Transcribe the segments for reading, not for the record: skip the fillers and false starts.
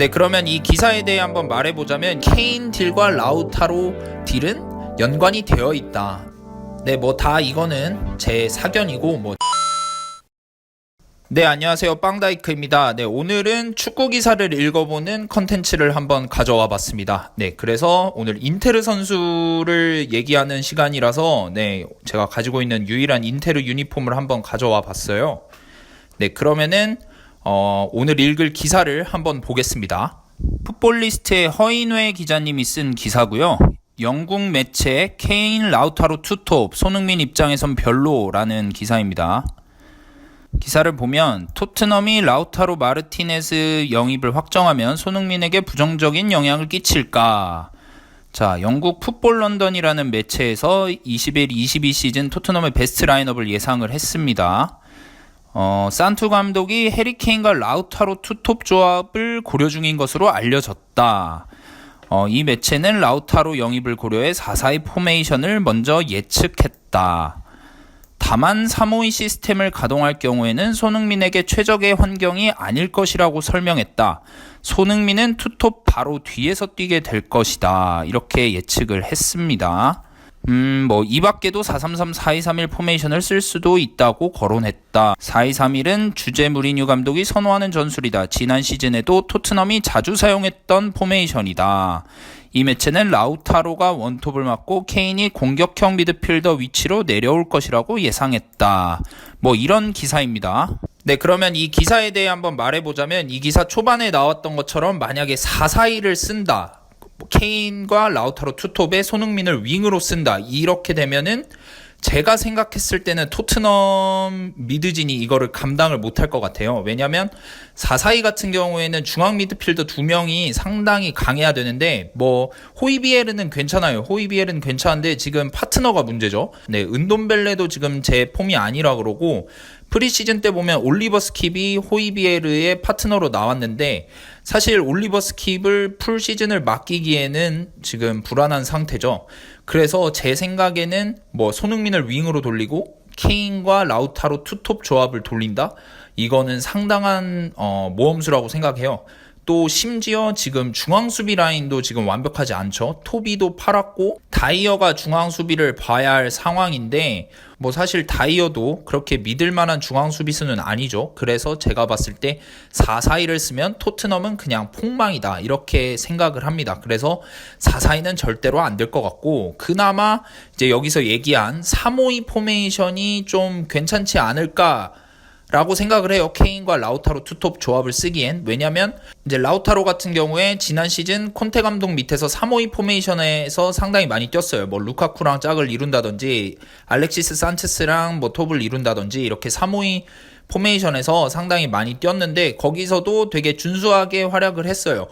네, 그러면 이 기사에 대해 한번 말해보자면 케인 딜과 라우타로 딜은 연관이 되어 있다. 네, 뭐 다 이거는 제 사견이고 뭐. 네, 안녕하세요, 빵다이크입니다. 네, 오늘은 축구 기사를 읽어보는 컨텐츠를 한번 가져와 봤습니다. 네, 그래서 오늘 인테르 선수를 얘기하는 시간이라서 네, 제가 가지고 있는 유일한 인테르 유니폼을 한번 가져와 봤어요. 네, 그러면은 오늘 읽을 기사를 한번 보겠습니다. 풋볼리스트의 허인회 기자님이 쓴 기사고요. 영국 매체 케인 라우타로 투톱 손흥민 입장에선 별로라는 기사입니다. 기사를 보면 토트넘이 라우타로 마르티네즈 영입을 확정하면 손흥민에게 부정적인 영향을 끼칠까? 자, 영국 풋볼 런던이라는 매체에서 21-22 시즌 토트넘의 베스트 라인업을 예상을 했습니다. 산투 감독이 해리케인과 라우타로 투톱 조합을 고려 중인 것으로 알려졌다. 이 매체는 라우타로 영입을 고려해 4-4-2 포메이션을 먼저 예측했다. 다만 3-5-2 시스템을 가동할 경우에는 손흥민에게 최적의 환경이 아닐 것이라고 설명했다. 손흥민은 투톱 바로 뒤에서 뛰게 될 것이다. 이렇게 예측을 했습니다. 이 밖에도 4-3-3, 4-2-3-1 포메이션을 쓸 수도 있다고 거론했다. 4-2-3-1은 주제 무리뉴 감독이 선호하는 전술이다. 지난 시즌에도 토트넘이 자주 사용했던 포메이션이다. 이 매체는 라우타로가 원톱을 맡고 케인이 공격형 미드필더 위치로 내려올 것이라고 예상했다. 이런 기사입니다. 네, 그러면 이 기사에 대해 한번 말해보자면 이 기사 초반에 나왔던 것처럼 만약에 4-4-2를 쓴다. 케인과 라우타로 투톱에 손흥민을 윙으로 쓴다. 이렇게 되면은 제가 생각했을 때는 토트넘 미드진이 이거를 감당을 못할 것 같아요. 왜냐면 4-4-2 같은 경우에는 중앙 미드필더 2명이 상당히 강해야 되는데 호이비에르는 괜찮아요. 호이비에르는 괜찮은데 지금 파트너가 문제죠. 네, 은돔벨레도 지금 제 폼이 아니라 그러고 프리시즌 때 보면 올리버 스킵이 호이비에르의 파트너로 나왔는데 사실 올리버 스킵을 풀 시즌을 맡기기에는 지금 불안한 상태죠. 그래서 제 생각에는 손흥민을 윙으로 돌리고 케인과 라우타로 투톱 조합을 돌린다? 이거는 상당한 모험수라고 생각해요. 또 심지어 지금 중앙수비 라인도 지금 완벽하지 않죠. 토비도 팔았고 다이어가 중앙수비를 봐야 할 상황인데 사실 다이어도 그렇게 믿을 만한 중앙수비수는 아니죠. 그래서 제가 봤을 때 4-4-2를 쓰면 토트넘은 그냥 폭망이다 이렇게 생각을 합니다. 그래서 4-4-2는 절대로 안 될 것 같고 그나마 이제 여기서 얘기한 3-5-2 포메이션이 좀 괜찮지 않을까 라고 생각을 해요. 케인과 라우타로 투톱 조합을 쓰기엔. 왜냐면 이제 라우타로 같은 경우에 지난 시즌 콘테 감독 밑에서 3-5-2 포메이션에서 상당히 많이 뛰었어요. 루카쿠랑 짝을 이룬다든지 알렉시스 산체스랑 톱을 이룬다든지 이렇게 3-5-2 포메이션에서 상당히 많이 뛰었는데 거기서도 되게 준수하게 활약을 했어요.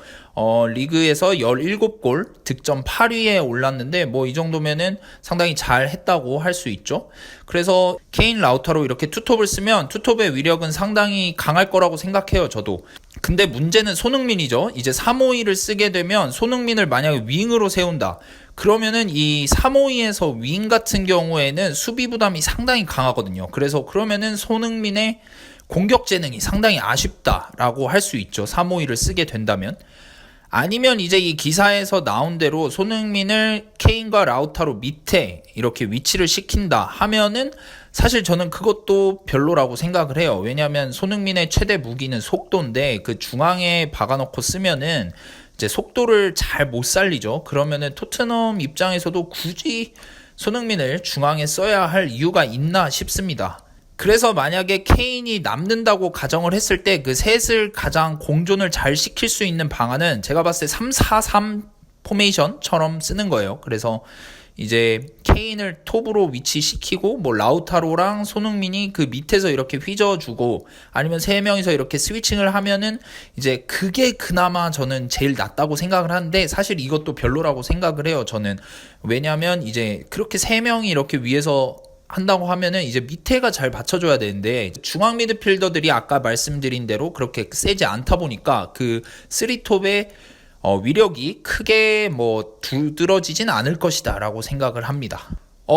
리그에서 17골, 득점 8위에 올랐는데 이 정도면은 상당히 잘 했다고 할 수 있죠. 그래서 케인 라우타로 이렇게 투톱을 쓰면 투톱의 위력은 상당히 강할 거라고 생각해요, 저도. 근데 문제는 손흥민이죠. 이제 3-5-2를 쓰게 되면 손흥민을 만약에 윙으로 세운다. 그러면은 이 3-5-2에서 윙 같은 경우에는 수비 부담이 상당히 강하거든요. 그래서 그러면은 손흥민의 공격 재능이 상당히 아쉽다라고 할 수 있죠. 3-5-2를 쓰게 된다면. 아니면 이제 이 기사에서 나온 대로 손흥민을 케인과 라우타로 밑에 이렇게 위치를 시킨다 하면은 사실 저는 그것도 별로라고 생각을 해요. 왜냐하면 손흥민의 최대 무기는 속도인데 그 중앙에 박아놓고 쓰면은 이제 속도를 잘 못 살리죠. 그러면은 토트넘 입장에서도 굳이 손흥민을 중앙에 써야 할 이유가 있나 싶습니다. 그래서 만약에 케인이 남는다고 가정을 했을 때 그 셋을 가장 공존을 잘 시킬 수 있는 방안은 제가 봤을 때 3-4-3 포메이션처럼 쓰는 거예요. 그래서 이제 케인을 톱으로 위치시키고 라우타로랑 손흥민이 그 밑에서 이렇게 휘저어주고 아니면 3명이서 이렇게 스위칭을 하면은 이제 그게 그나마 저는 제일 낫다고 생각을 하는데 사실 이것도 별로라고 생각을 해요. 저는. 왜냐면 이제 그렇게 3명이 이렇게 위에서 한다고 하면은 이제 밑에가 잘 받쳐줘야 되는데 중앙 미드필더들이 아까 말씀드린 대로 그렇게 세지 않다 보니까 그 3톱의 위력이 크게 두드러지진 않을 것이다 라고 생각을 합니다.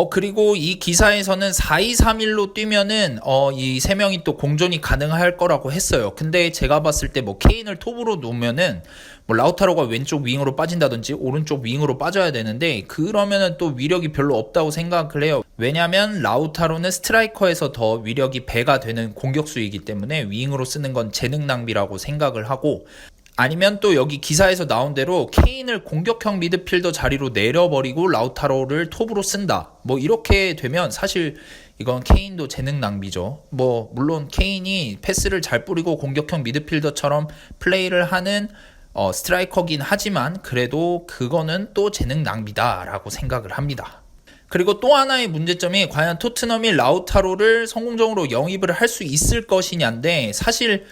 그리고 이 기사에서는 4-2-3-1로 뛰면은, 이 세 명이 또 공존이 가능할 거라고 했어요. 근데 제가 봤을 때 뭐 케인을 톱으로 놓으면은, 뭐 라우타로가 왼쪽 윙으로 빠진다든지 오른쪽 윙으로 빠져야 되는데, 그러면은 또 위력이 별로 없다고 생각을 해요. 왜냐면 라우타로는 스트라이커에서 더 위력이 배가 되는 공격수이기 때문에 윙으로 쓰는 건 재능 낭비라고 생각을 하고, 아니면 또 여기 기사에서 나온 대로 케인을 공격형 미드필더 자리로 내려버리고 라우타로를 톱으로 쓴다. 뭐 이렇게 되면 사실 이건 케인도 재능 낭비죠. 뭐 물론 케인이 패스를 잘 뿌리고 공격형 미드필더처럼 플레이를 하는 스트라이커긴 하지만 그래도 그거는 또 재능 낭비다라고 생각을 합니다. 그리고 또 하나의 문제점이 과연 토트넘이 라우타로를 성공적으로 영입을 할 수 있을 것이냐인데, 사실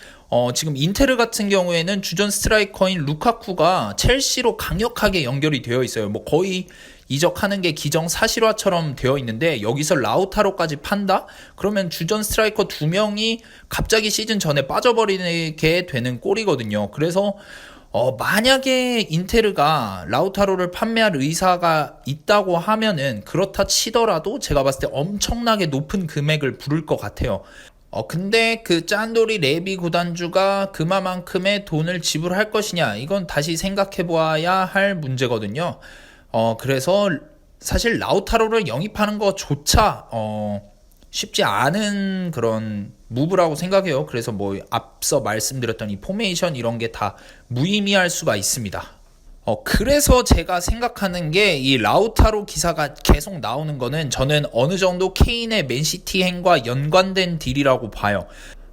지금 인테르 같은 경우에는 주전 스트라이커인 루카쿠가 첼시로 강력하게 연결이 되어 있어요. 뭐 거의 이적하는 게 기정사실화처럼 되어 있는데, 여기서 라우타로까지 판다? 그러면 주전 스트라이커 2명이 갑자기 시즌 전에 빠져버리게 되는 꼴이거든요. 그래서 만약에 인테르가 라우타로를 판매할 의사가 있다고 하면은, 그렇다 치더라도 제가 봤을 때 엄청나게 높은 금액을 부를 것 같아요. 근데 그 짠돌이 레비 구단주가 그만큼의 돈을 지불할 것이냐, 이건 다시 생각해 보아야 할 문제거든요. 그래서 사실 라우타로를 영입하는 것조차 쉽지 않은 그런 무브라고 생각해요. 그래서 뭐 앞서 말씀드렸던 이 포메이션 이런 게 다 무의미할 수가 있습니다. 그래서 제가 생각하는 게 이 라우타로 기사가 계속 나오는 거는 저는 어느 정도 케인의 맨시티 행과 연관된 딜이라고 봐요.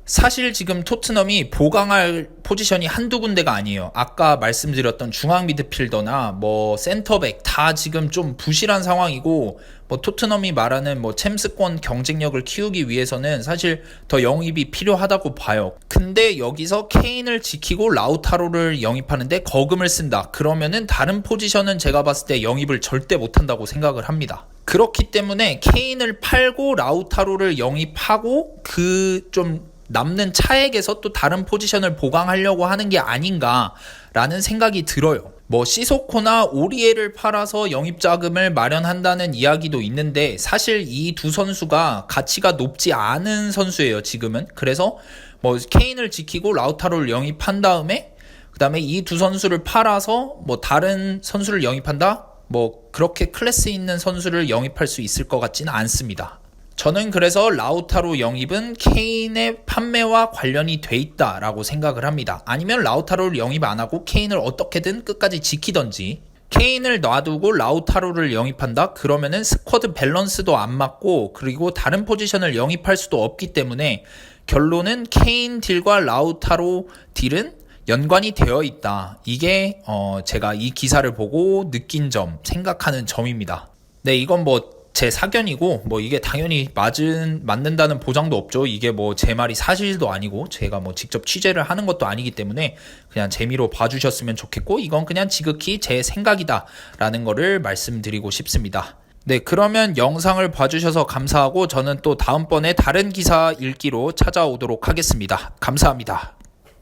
사실 지금 토트넘이 보강할 포지션이 한두 군데가 아니에요. 아까 말씀드렸던 중앙 미드필더나 뭐 센터백 다 지금 좀 부실한 상황이고, 뭐 토트넘이 말하는 뭐 챔스권 경쟁력을 키우기 위해서는 사실 더 영입이 필요하다고 봐요. 근데 여기서 케인을 지키고 라우타로를 영입하는데 거금을 쓴다. 그러면은 다른 포지션은 제가 봤을 때 영입을 절대 못한다고 생각을 합니다. 그렇기 때문에 케인을 팔고 라우타로를 영입하고 그 좀 남는 차액에서 또 다른 포지션을 보강하려고 하는 게 아닌가라는 생각이 들어요. 뭐 시소코나 오리에를 팔아서 영입 자금을 마련한다는 이야기도 있는데, 사실 이 두 선수가 가치가 높지 않은 선수예요, 지금은. 그래서 뭐 케인을 지키고 라우타로를 영입한 다음에 그다음에 이 두 선수를 팔아서 뭐 다른 선수를 영입한다? 뭐 그렇게 클래스 있는 선수를 영입할 수 있을 것 같지는 않습니다. 저는 그래서 라우타로 영입은 케인의 판매와 관련이 돼 있다라고 생각을 합니다. 아니면 라우타로를 영입 안 하고 케인을 어떻게든 끝까지 지키던지, 케인을 놔두고 라우타로를 영입한다? 그러면은 스쿼드 밸런스도 안 맞고, 그리고 다른 포지션을 영입할 수도 없기 때문에 결론은 케인 딜과 라우타로 딜은 연관이 되어 있다. 이게 제가 이 기사를 보고 느낀 점, 생각하는 점입니다. 네, 이건 뭐 제 사견이고, 뭐 이게 당연히 맞는다는 보장도 없죠. 이게 뭐 제 말이 사실도 아니고 제가 뭐 직접 취재를 하는 것도 아니기 때문에 그냥 재미로 봐주셨으면 좋겠고, 이건 그냥 지극히 제 생각이다 라는 거를 말씀드리고 싶습니다. 네, 그러면 영상을 봐주셔서 감사하고, 저는 또 다음번에 다른 기사 읽기로 찾아오도록 하겠습니다. 감사합니다.